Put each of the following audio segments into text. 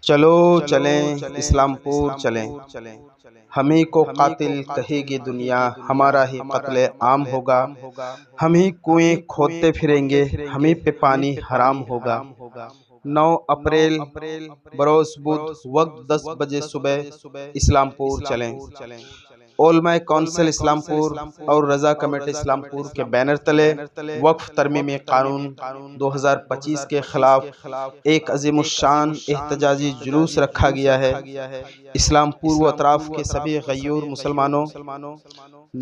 چلو چلیں اسلام پور چلیں، ہم ہی کو قاتل کہے گی دنیا، ہمارا ہی قتل عام ہوگا، ہم ہی کنویں کھودتے پھریں گے، ہم ہی پہ پانی حرام ہوگا۔ 9 اپریل بروز بدھ، وقت 10 بجے صبح، اسلام پور چلیں۔ علماء کونسل اسلام پور اور رضا کمیٹی اسلام پور کے بینر تلے وقف ترمیمی قانون 2025 کے خلاف ایک عظیم الشان احتجاجی جلوس رکھا گیا ہے۔ اسلام پور و اطراف کے سبھی غیور مسلمانوں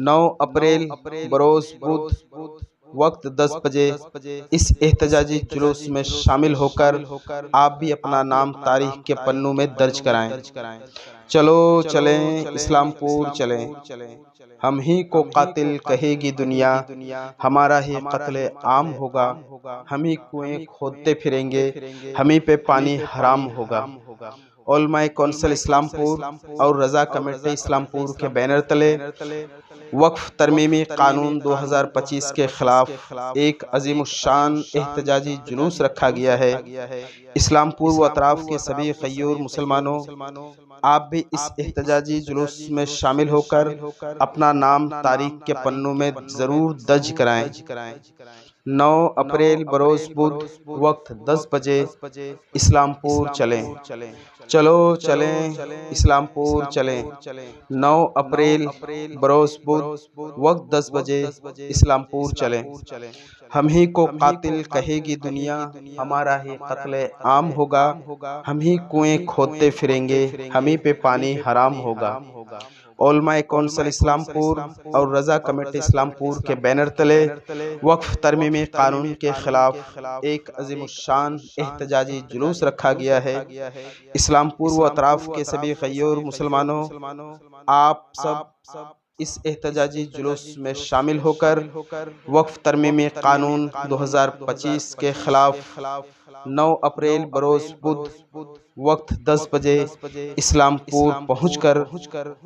9 اپریل بروز بدھ وقت 10 بجے اس احتجاجی جلوس میں شامل ہو کر آپ بھی اپنا نام تاریخ کے پنوں میں درج کرائیں۔ چلو چلیں اسلام پور چلیں، ہم ہی کو قاتل کہے گی دنیا، ہمارا ہی قتل عام ہوگا، ہم ہی کنویں کھودتے پھریں گے، ہم ہی پہ پانی حرام ہوگا۔ علماء کونسل اسلام پور اور رضا کمیٹی اسلام پور کے بینر تلے وقف ترمیمی قانون 2025 کے خلاف ایک عظیم الشان احتجاجی جلوس رکھا گیا ہے۔ اسلام پور و اطراف کے سبھی غیور مسلمانوں آپ بھی اس احتجاجی جلوس میں شامل ہو کر اپنا نام تاریخ کے پنوں میں ضرور درج کرائیں۔ 9 اپریل بروز بدھ وقت 10 بجے اسلام پور چلیں۔ چلو چلیں اسلام پور چلیں، 9 اپریل بروز بدھ وقت 10 بجے اسلام پور چلیں۔ ہم ہی کو قاتل کہے گی دنیا، ہمارا ہی قتل عام ہوگا، ہم ہی کنویں کھودتے پھریں گے، ہم ہی پہ پانی حرام ہوگا۔ علماء کونسل اسلام پور اور رضا کمیٹی اسلام پور کے بینر تلے وقف ترمیمی قانون کے خلاف ایک عظیم الشان احتجاجی جلوس رکھا گیا ہے۔ اسلام پور و اطراف کے سبھی غیور مسلمانوں آپ سب اس احتجاجی جلوس میں شامل ہو کر وقف ترمیمی قانون 2025 کے خلاف 9 اپریل بروز بدھ وقت 10 بجے اسلام پور پہنچ کر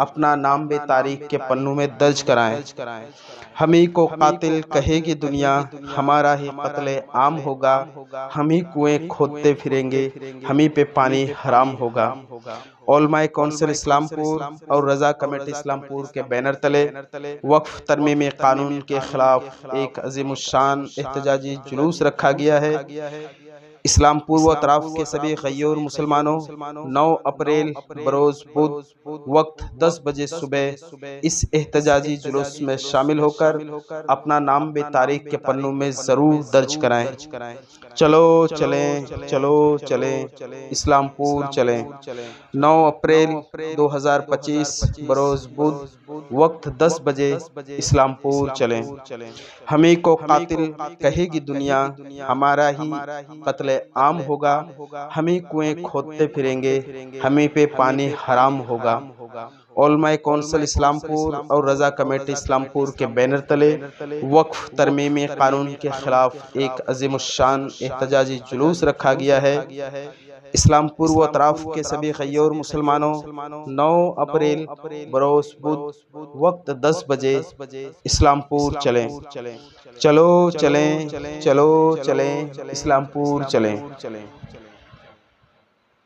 اپنا نام بھی تاریخ کے پنوں میں درج کرائیں۔ ہم ہی کو قاتل کہے گی دنیا، ہمارا ہی قتل عام ہوگا، ہم ہی کنویں کھودتے پھریں گے، ہم ہی پہ پانی حرام ہوگا۔ علماء کونسل اسلام پور اور رضا کمیٹی اسلام پور کے بینر تلے وقف ترمیمی قانون کے خلاف ایک عظیم الشان احتجاجی جلوس رکھا گیا ہے۔ اسلام پور و اطراف کے سبھی غیور مسلمانوں 9 اپریل بروز بدھ وقت 10 بجے صبح اس احتجاجی جلوس میں شامل ہو کر اپنا نام بھی تاریخ کے پنوں میں ضرور درج کرائیں۔ چلو چلیں چلو چلیں اسلام پور چلیں، 9 اپریل 2025 بروز بدھ وقت 10 بجے اسلام پور چلیں۔ ہم ہی کو قاتل کہے گی دنیا، ہمارا ہی قتل عام ہوگا، ہم ہی کنویں کھودتے پھریں گے، ہم ہی پہ پانی حرام ہوگا۔ علماء کونسل اسلام پور اور رضا کمیٹی اسلام پور کے بینر تلے وقف ترمیمی قانون کے خلاف ایک عظیم الشان احتجاجی جلوس رکھا گیا ہے۔ اسلام پور و اطراف کے سبھی غیور مسلمانوں 9 اپریل بروز بدھ وقت 10 بجے اسلام پور چلیں۔ چلو چلیں چلو چلیں اسلام پور چلیں۔